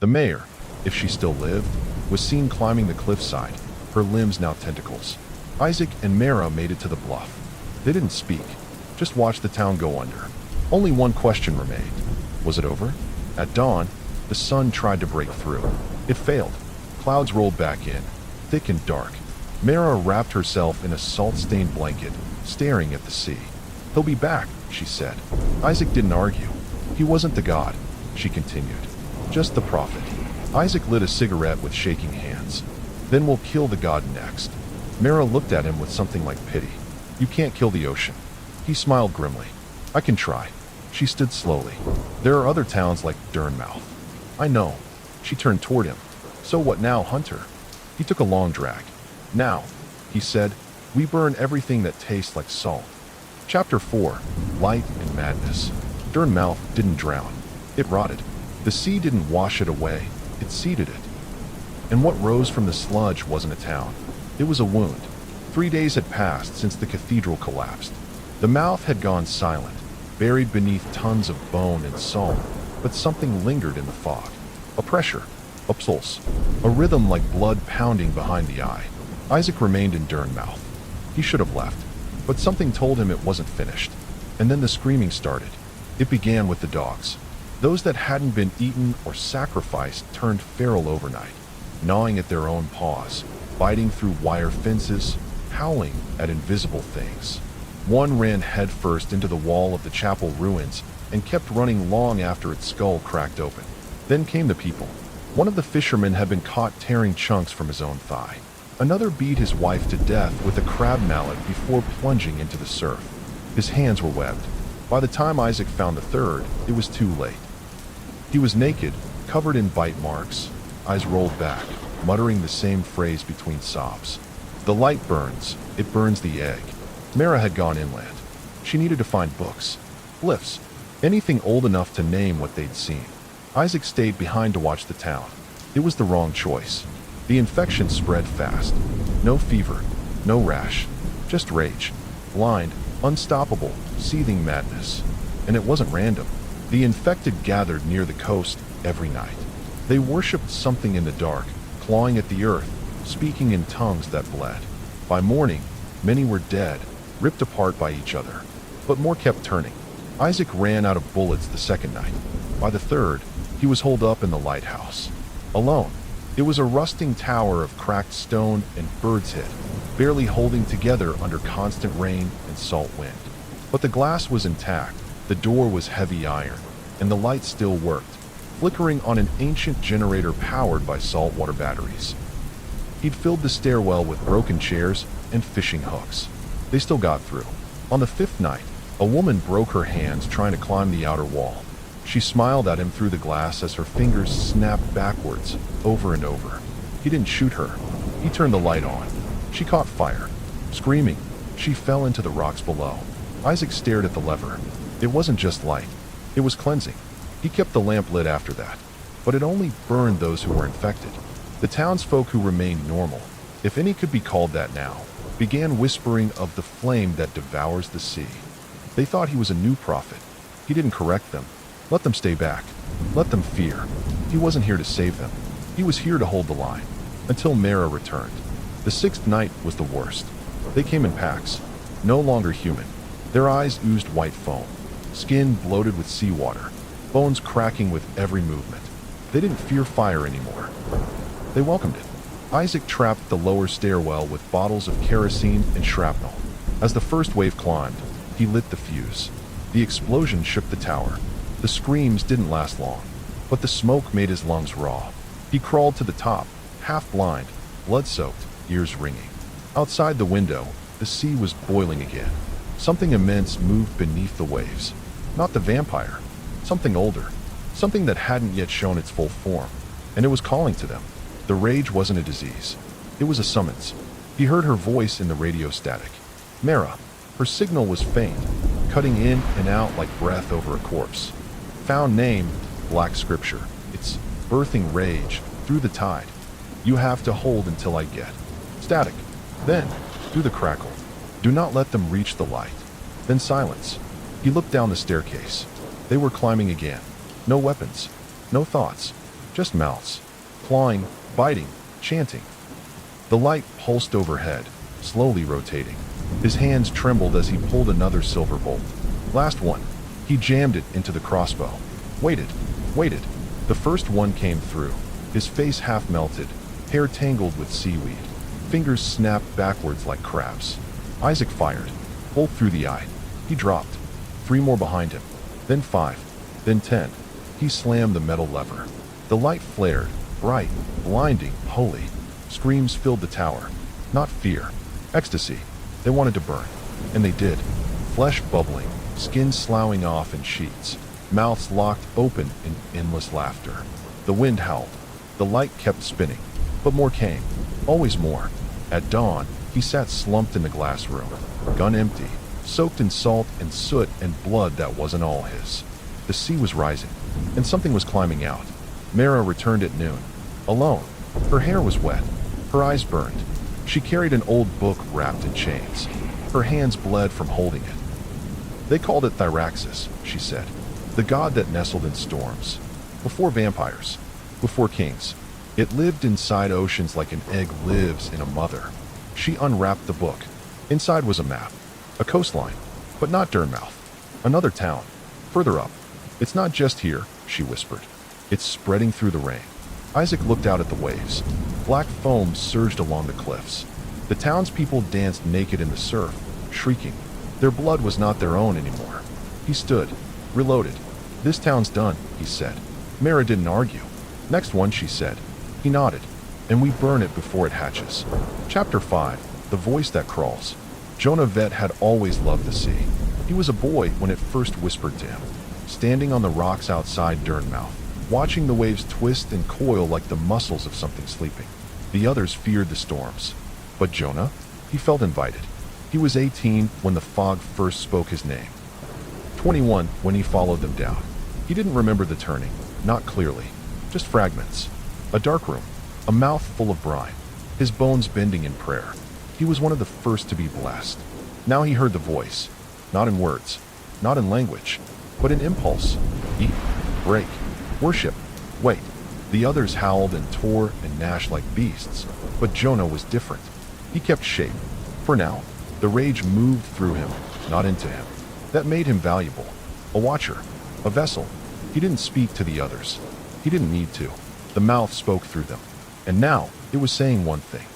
The mayor, if she still lived, was seen climbing the cliffside, her limbs now tentacles. Isaac and Mara made it to the bluff. They didn't speak, just watched the town go under. Only one question remained. Was it over? At dawn, the sun tried to break through. It failed. Clouds rolled back in, thick and dark. Mara wrapped herself in a salt-stained blanket, staring at the sea. "He'll be back," she said. Isaac didn't argue. He wasn't the god, she continued. Just the prophet. Isaac lit a cigarette with shaking hands. "Then we'll kill the god next." Mara looked at him with something like pity. "You can't kill the ocean." He smiled grimly. "I can try." She stood slowly. "There are other towns like Durnmouth." "I know." She turned toward him. "So what now, Hunter?" He took a long drag. "Now," he said, "we burn everything that tastes like salt." Chapter 4. Light and Madness. Durnmouth didn't drown. It rotted. The sea didn't wash it away. It seeded it. And what rose from the sludge wasn't a town. It was a wound. 3 days had passed since the cathedral collapsed. The mouth had gone silent, buried beneath tons of bone and salt, but something lingered in the fog. A pressure, a pulse, a rhythm like blood pounding behind the eye. Isaac remained in Durnmouth. He should have left, but something told him it wasn't finished. And then the screaming started. It began with the dogs. Those that hadn't been eaten or sacrificed turned feral overnight, gnawing at their own paws, biting through wire fences, howling at invisible things. One ran headfirst into the wall of the chapel ruins and kept running long after its skull cracked open. Then came the people. One of the fishermen had been caught tearing chunks from his own thigh. Another beat his wife to death with a crab mallet before plunging into the surf. His hands were webbed. By the time Isaac found the third, it was too late. He was naked, covered in bite marks, eyes rolled back, muttering the same phrase between sobs. "The light burns. It burns the egg." Mara had gone inland. She needed to find books, glyphs, anything old enough to name what they'd seen. Isaac stayed behind to watch the town. It was the wrong choice. The infection spread fast. No fever, no rash, just rage. Blind, unstoppable, seething madness. And it wasn't random. The infected gathered near the coast every night. They worshipped something in the dark, clawing at the earth, speaking in tongues that bled. By morning, many were dead, ripped apart by each other. But more kept turning. Isaac ran out of bullets the second night. By the third, he was holed up in the lighthouse. Alone. It was a rusting tower of cracked stone and bird's head, barely holding together under constant rain and salt wind. But the glass was intact, the door was heavy iron, and the light still worked, flickering on an ancient generator powered by saltwater batteries. He'd filled the stairwell with broken chairs and fishing hooks. They still got through. On the fifth night, a woman broke her hands trying to climb the outer wall. She smiled at him through the glass as her fingers snapped backwards, over and over. He didn't shoot her. He turned the light on. She caught fire. Screaming, she fell into the rocks below. Isaac stared at the lever. It wasn't just light. It was cleansing. He kept the lamp lit after that, but it only burned those who were infected. The townsfolk who remained normal, if any could be called that now, began whispering of the flame that devours the sea. They thought he was a new prophet. He didn't correct them. Let them stay back. Let them fear. He wasn't here to save them. He was here to hold the line. Until Mara returned. The sixth night was the worst. They came in packs. No longer human. Their eyes oozed white foam. Skin bloated with seawater. Bones cracking with every movement. They didn't fear fire anymore. They welcomed it. Isaac trapped the lower stairwell with bottles of kerosene and shrapnel. As the first wave climbed, he lit the fuse. The explosion shook the tower. The screams didn't last long, but the smoke made his lungs raw. He crawled to the top, half blind, blood-soaked, ears ringing. Outside the window, the sea was boiling again. Something immense moved beneath the waves. Not the vampire. Something older. Something that hadn't yet shown its full form. And it was calling to them. The rage wasn't a disease. It was a summons. He heard her voice in the radio static. Mara. Her signal was faint, cutting in and out like breath over a corpse. Found name, Black Scripture. It's birthing rage through the tide. You have to hold until I get. Static. Then, through the crackle. Do not let them reach the light. Then silence. He looked down the staircase. They were climbing again. No weapons. No thoughts. Just mouths, clawing, biting, chanting. The light pulsed overhead, slowly rotating. His hands trembled as he pulled another silver bolt. Last one. He jammed it into the crossbow. Waited. The first one came through. His face half melted, hair tangled with seaweed. Fingers snapped backwards like crabs. Isaac fired. Bolt through the eye. He dropped. 3 more behind him. Then 5. Then 10. He slammed the metal lever. The light flared, bright, blinding, holy. Screams filled the tower. Not fear. Ecstasy. They wanted to burn. And they did. Flesh bubbling, skin sloughing off in sheets. Mouths locked open in endless laughter. The wind howled. The light kept spinning. But more came. Always more. At dawn, he sat slumped in the glass room. Gun empty. Soaked in salt and soot and blood that wasn't all his. The sea was rising. And something was climbing out. Mara returned at noon. Alone. Her hair was wet. Her eyes burned. She carried an old book wrapped in chains. Her hands bled from holding it. They called it Thyraxis, she said. The god that nestled in storms. Before vampires. Before kings. It lived inside oceans like an egg lives in a mother. She unwrapped the book. Inside was a map. A coastline. But not Durnmouth. Another town. Further up. It's not just here, she whispered. It's spreading through the rain. Isaac looked out at the waves. Black foam surged along the cliffs. The townspeople danced naked in the surf, shrieking. Their blood was not their own anymore. He stood, reloaded. This town's done, he said. Mara didn't argue. Next one, she said. He nodded. And we burn it before it hatches. Chapter 5. The Voice That Crawls. Jonah Vet had always loved the sea. He was a boy when it first whispered to him, standing on the rocks outside Durnmouth, watching the waves twist and coil like the muscles of something sleeping. The others feared the storms. But Jonah? He felt invited. He was 18 when the fog first spoke his name. 21 when he followed them down. He didn't remember the turning, not clearly, just fragments. A dark room, a mouth full of brine, his bones bending in prayer. He was one of the first to be blessed. Now he heard the voice, not in words, not in language, but in impulse. Eat, break, worship, wait. The others howled and tore and gnashed like beasts, but Jonah was different. He kept shape. For now, the rage moved through him, not into him. That made him valuable. A watcher, a vessel. He didn't speak to the others. He didn't need to. The mouth spoke through them. And now, it was saying one thing.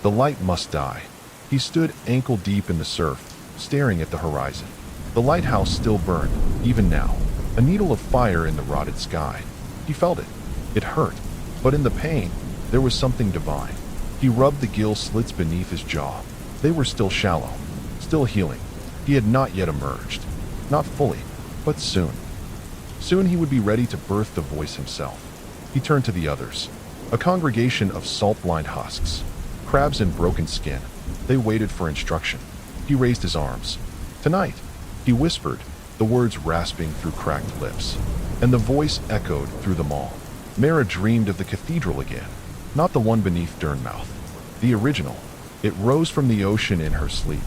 The light must die. He stood ankle deep in the surf, staring at the horizon. The lighthouse still burned, even now. A needle of fire in the rotted sky. He felt it. It hurt. But in the pain, there was something divine. He rubbed the gill slits beneath his jaw. They were still shallow, still healing. He had not yet emerged. Not fully, but soon. Soon he would be ready to birth the voice himself. He turned to the others. A congregation of salt-blind husks. Crabs in broken skin. They waited for instruction. He raised his arms. Tonight, he whispered, the words rasping through cracked lips. And the voice echoed through them all. Mara dreamed of the cathedral again. Not the one beneath Durnmouth. The original. It rose from the ocean in her sleep,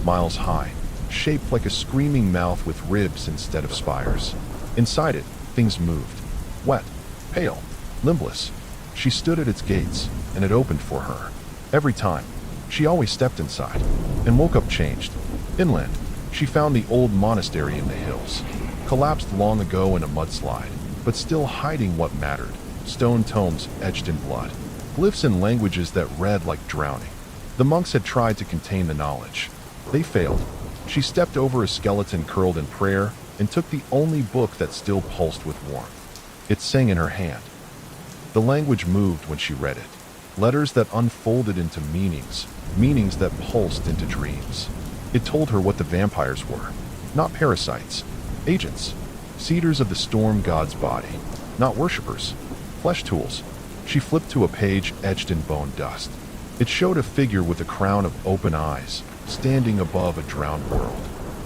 miles high, shaped like a screaming mouth with ribs instead of spires. Inside it, things moved. Wet, pale, limbless. She stood at its gates, and it opened for her. Every time. She always stepped inside, and woke up changed. Inland, she found the old monastery in the hills. Collapsed long ago in a mudslide, but still hiding what mattered. Stone tomes etched in blood. Glyphs in languages that read like drowning. The monks had tried to contain the knowledge. They failed. She stepped over a skeleton curled in prayer and took the only book that still pulsed with warmth. It sang in her hand. The language moved when she read it. Letters that unfolded into meanings, meanings that pulsed into dreams. It told her what the vampires were. Not parasites. Agents. Seeders of the storm god's body. Not worshippers. Flesh tools. She flipped to a page etched in bone dust. It showed a figure with a crown of open eyes, standing above a drowned world.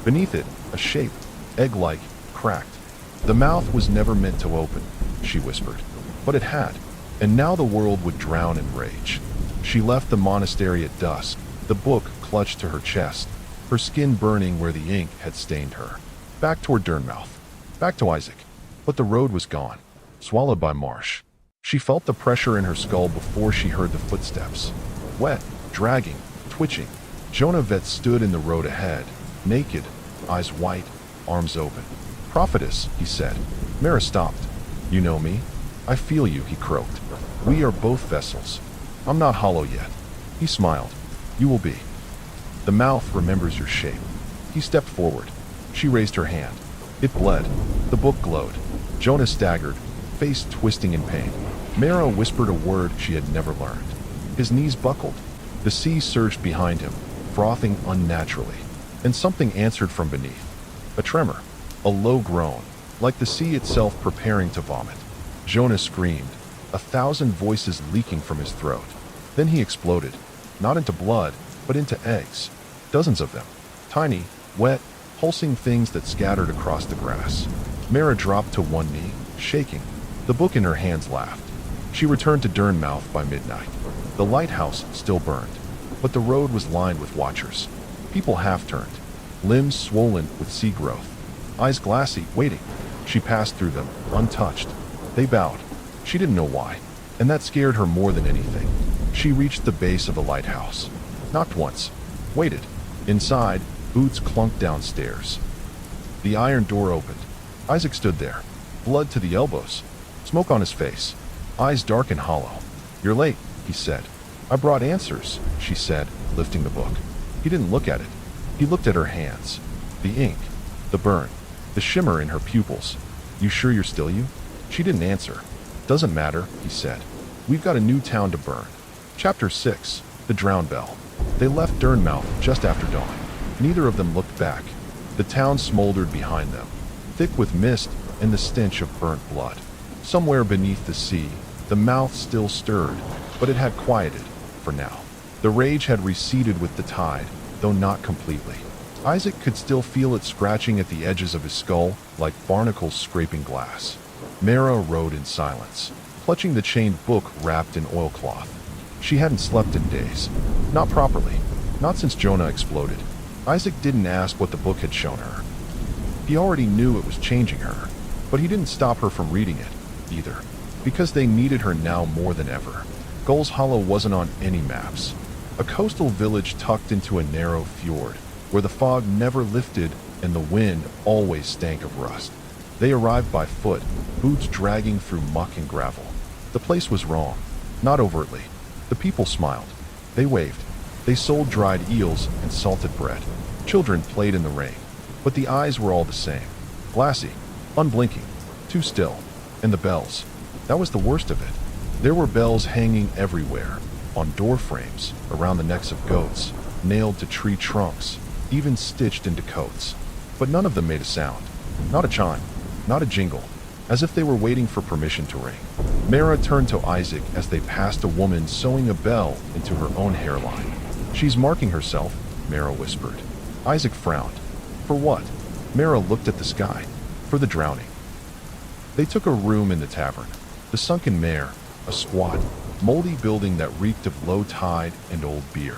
Beneath it, a shape, egg-like, cracked. The mouth was never meant to open, she whispered. But it had, and now the world would drown in rage. She left the monastery at dusk, the book clutched to her chest, her skin burning where the ink had stained her. Back toward Durnmouth. Back to Isaac. But the road was gone, swallowed by marsh. She felt the pressure in her skull before she heard the footsteps. Wet, dragging, twitching. Jonah Vet stood in the road ahead, naked, eyes white, arms open. "Prophetess," he said. Mara stopped. "You know me? I feel you," he croaked. "We are both vessels. I'm not hollow yet." He smiled. "You will be. The mouth remembers your shape." He stepped forward. She raised her hand. It bled. The book glowed. Jonah staggered, face twisting in pain. Mara whispered a word she had never learned. His knees buckled. The sea surged behind him, frothing unnaturally. And something answered from beneath. A tremor. A low groan, like the sea itself preparing to vomit. Jonah screamed, 1,000 voices leaking from his throat. Then he exploded, not into blood, but into eggs. Dozens of them. Tiny, wet, pulsing things that scattered across the grass. Mara dropped to one knee, shaking. The book in her hands laughed. She returned to Durnmouth by midnight. The lighthouse still burned, but the road was lined with watchers. People half-turned, limbs swollen with sea growth, eyes glassy, waiting. She passed through them, untouched. They bowed. She didn't know why, and that scared her more than anything. She reached the base of the lighthouse, knocked once, waited. Inside, boots clunked downstairs. The iron door opened. Isaac stood there, blood to the elbows, smoke on his face, eyes dark and hollow. "You're late," he said. "I brought answers," she said, lifting the book. He didn't look at it. He looked at her hands. The ink, the burn, the shimmer in her pupils. "You sure you're still you?" She didn't answer. "Doesn't matter," he said. "We've got a new town to burn." Chapter 6. The Drown Bell. They left Durnmouth just after dawn. Neither of them looked back. The town smoldered behind them, thick with mist and the stench of burnt blood. Somewhere beneath the sea, the mouth still stirred, but it had quieted, for now. The rage had receded with the tide, though not completely. Isaac could still feel it scratching at the edges of his skull, like barnacles scraping glass. Mara rode in silence, clutching the chained book wrapped in oilcloth. She hadn't slept in days. Not properly. Not since Jonah exploded. Isaac didn't ask what the book had shown her. He already knew it was changing her, but he didn't stop her from reading it, either, because they needed her now more than ever. Gull's Hollow wasn't on any maps. A coastal village tucked into a narrow fjord, where the fog never lifted and the wind always stank of rust. They arrived by foot, boots dragging through muck and gravel. The place was wrong, not overtly. The people smiled. They waved. They sold dried eels and salted bread. Children played in the rain, but the eyes were all the same. Glassy, unblinking, too still. And the bells. That was the worst of it. There were bells hanging everywhere, on door frames, around the necks of goats, nailed to tree trunks, even stitched into coats. But none of them made a sound. Not a chime, not a jingle, as if they were waiting for permission to ring. Mara turned to Isaac as they passed a woman sewing a bell into her own hairline. "She's marking herself," Mara whispered. Isaac frowned. "For what?" Mara looked at the sky. "For the drowning." They took a room in the tavern. The Sunken Mare, a squat, moldy building that reeked of low tide and old beer.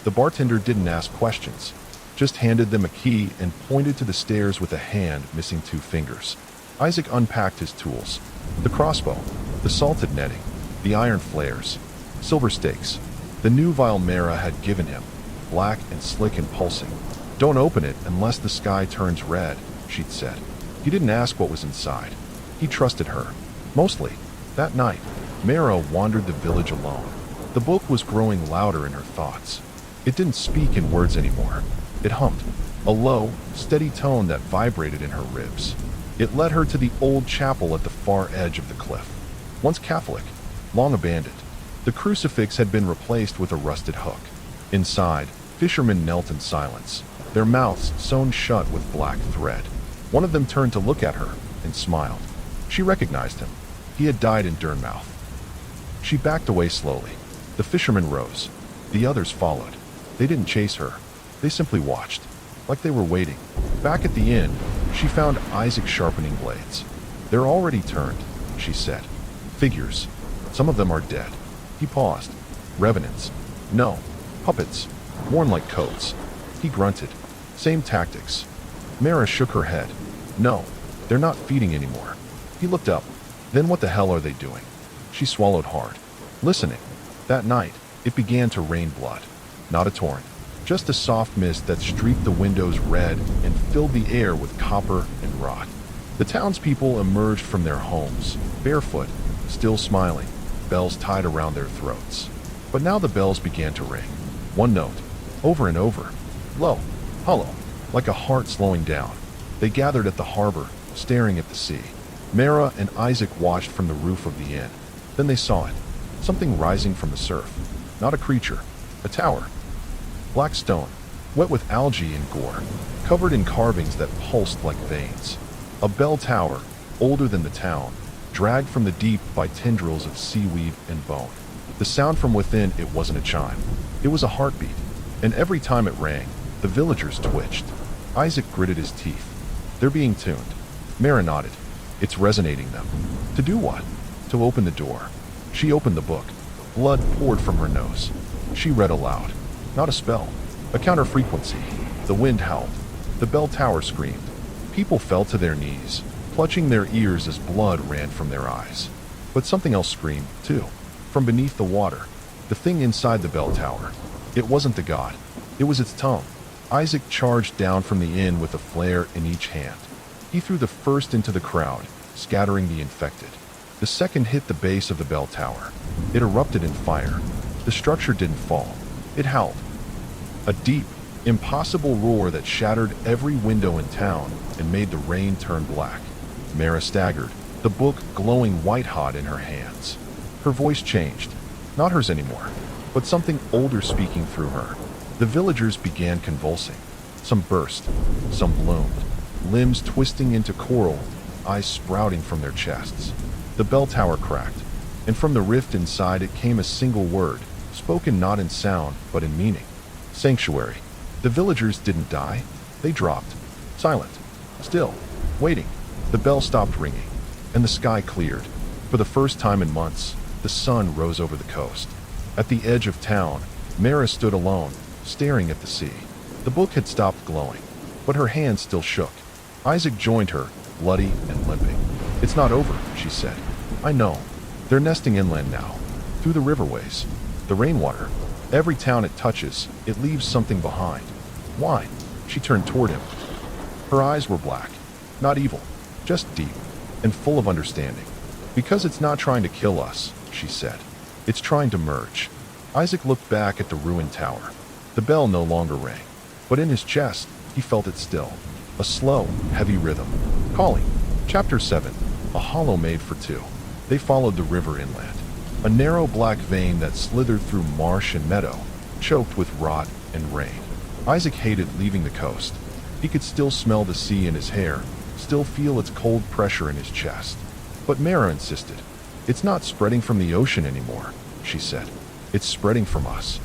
The bartender didn't ask questions, just handed them a key and pointed to the stairs with a hand missing 2 fingers. Isaac unpacked his tools. The crossbow, the salted netting, the iron flares, silver stakes. The new vial Mara had given him, black and slick and pulsing. "Don't open it unless the sky turns red," she'd said. He didn't ask what was inside. He trusted her. Mostly. That night, Mara wandered the village alone. The book was growing louder in her thoughts. It didn't speak in words anymore. It hummed, a low, steady tone that vibrated in her ribs. It led her to the old chapel at the far edge of the cliff. Once Catholic, long abandoned. The crucifix had been replaced with a rusted hook. Inside, fishermen knelt in silence, their mouths sewn shut with black thread. One of them turned to look at her and smiled. She recognized him. He had died in Durnmouth. She backed away slowly. The fishermen rose. The others followed. They didn't chase her. They simply watched, like they were waiting. Back at the inn, she found Isaac sharpening blades. "They're already turned," she said. "Figures. Some of them are dead." He paused. "Revenants." "No. Puppets. Worn like coats." He grunted. "Same tactics." Mara shook her head. "No. They're not feeding anymore." He looked up. "Then what the hell are they doing?" She swallowed hard, listening. That night, it began to rain blood. Not a torrent, just a soft mist that streaked the windows red and filled the air with copper and rot. The townspeople emerged from their homes, barefoot, still smiling, bells tied around their throats. But now the bells began to ring. One note, over and over, low, hollow, like a heart slowing down. They gathered at the harbor, staring at the sea. Mara and Isaac watched from the roof of the inn. Then they saw it, something rising from the surf. Not a creature, a tower. Black stone, wet with algae and gore, covered in carvings that pulsed like veins. A bell tower, older than the town, dragged from the deep by tendrils of seaweed and bone. The sound from within, it wasn't a chime. It was a heartbeat, and every time it rang, the villagers twitched. Isaac gritted his teeth. They're being tuned. Mara nodded. It's resonating them. To do what? To open the door. She opened the book. Blood poured from her nose. She read aloud. Not a spell. A counter-frequency. The wind howled. The bell tower screamed. People fell to their knees, clutching their ears as blood ran from their eyes. But something else screamed, too. From beneath the water. The thing inside the bell tower. It wasn't the god. It was its tongue. Isaac charged down from the inn with a flare in each hand. He threw the first into the crowd, scattering the infected. The second hit the base of the bell tower. It erupted in fire. The structure didn't fall. It howled. A deep, impossible roar that shattered every window in town and made the rain turn black. Mara staggered, the book glowing white-hot in her hands. Her voice changed. Not hers anymore, but something older speaking through her. The villagers began convulsing. Some burst, some bloomed, limbs twisting into coral, eyes sprouting from their chests. The bell tower cracked, and from the rift inside it came a single word, spoken not in sound but in meaning. Sanctuary. The villagers didn't die. They dropped, silent, still, waiting. The bell stopped ringing, and the sky cleared. For the first time in months, the sun rose over the coast. At the edge of town, Mara stood alone, staring at the sea. The book had stopped glowing, but her hand still shook. Isaac joined her, bloody and limping. It's not over, she said. I know. They're nesting inland now, through the riverways. The rainwater. Every town it touches, it leaves something behind. Why? She turned toward him. Her eyes were black, not evil, just deep, and full of understanding. Because it's not trying to kill us, she said. It's trying to merge. Isaac looked back at the ruined tower. The bell no longer rang, but in his chest, he felt it still. A slow, heavy rhythm. Calling. Chapter 7. A hollow made for two. They followed the river inland. A narrow black vein that slithered through marsh and meadow, choked with rot and rain. Isaac hated leaving the coast. He could still smell the sea in his hair, still feel its cold pressure in his chest. But Mara insisted. It's not spreading from the ocean anymore, she said. It's spreading from us.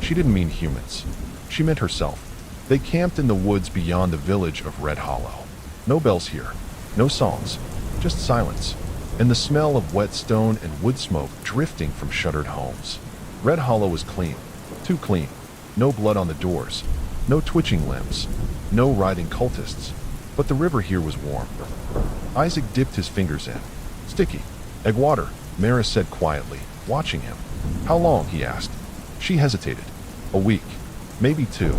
She didn't mean humans. She meant herself. They camped in the woods beyond the village of Red Hollow. No bells here, no songs, just silence, and the smell of wet stone and wood smoke drifting from shuttered homes. Red Hollow was clean, too clean. No blood on the doors, no twitching limbs, no writhing cultists. But the river here was warm. Isaac dipped his fingers in. Sticky. Egg water, Mara said quietly, watching him. How long? He asked. She hesitated. A week. Maybe 2.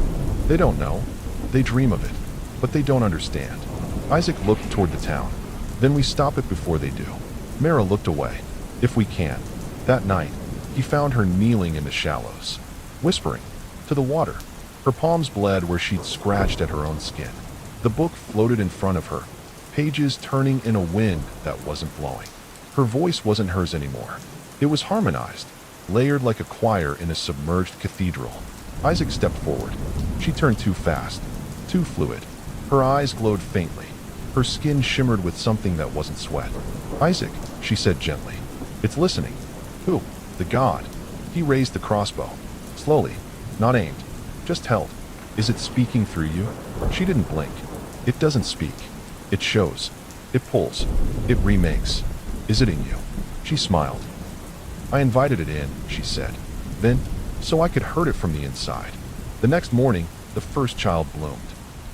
They don't know. They dream of it. But they don't understand. Isaac looked toward the town. Then we stop it before they do. Mara looked away. If we can. That night, he found her kneeling in the shallows, whispering, to the water. Her palms bled where she'd scratched at her own skin. The book floated in front of her, pages turning in a wind that wasn't blowing. Her voice wasn't hers anymore. It was harmonized, layered like a choir in a submerged cathedral. Isaac stepped forward. She turned too fast, too fluid. Her eyes glowed faintly. Her skin shimmered with something that wasn't sweat. Isaac, she said gently. It's listening. Who? The god. He raised the crossbow. Slowly, not aimed, just held. Is it speaking through you? She didn't blink. It doesn't speak. It shows. It pulls. It remakes. Is it in you? She smiled. I invited it in, she said. Then, so I could hurt it from the inside. The next morning, the first child bloomed.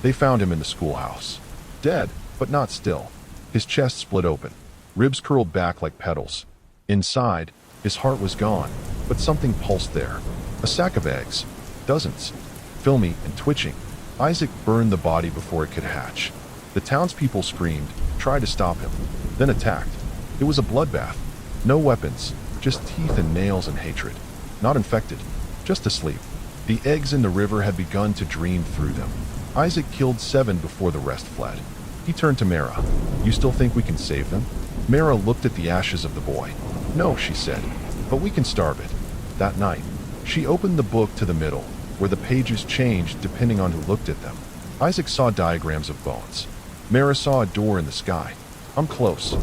They found him in the schoolhouse. Dead, but not still. His chest split open. Ribs curled back like petals. Inside, his heart was gone, but something pulsed there. A sack of eggs. Dozens. Filmy and twitching. Isaac burned the body before it could hatch. The townspeople screamed, tried to stop him, then attacked. It was a bloodbath. No weapons, just teeth and nails and hatred. Not infected, just asleep. The eggs in the river had begun to dream through them. Isaac killed 7 before the rest fled. He turned to Mara. "You still think we can save them?" Mara looked at the ashes of the boy. "No," she said, "but we can starve it." That night, she opened the book to the middle, where the pages changed depending on who looked at them. Isaac saw diagrams of bones. Mara saw a door in the sky. "I'm close."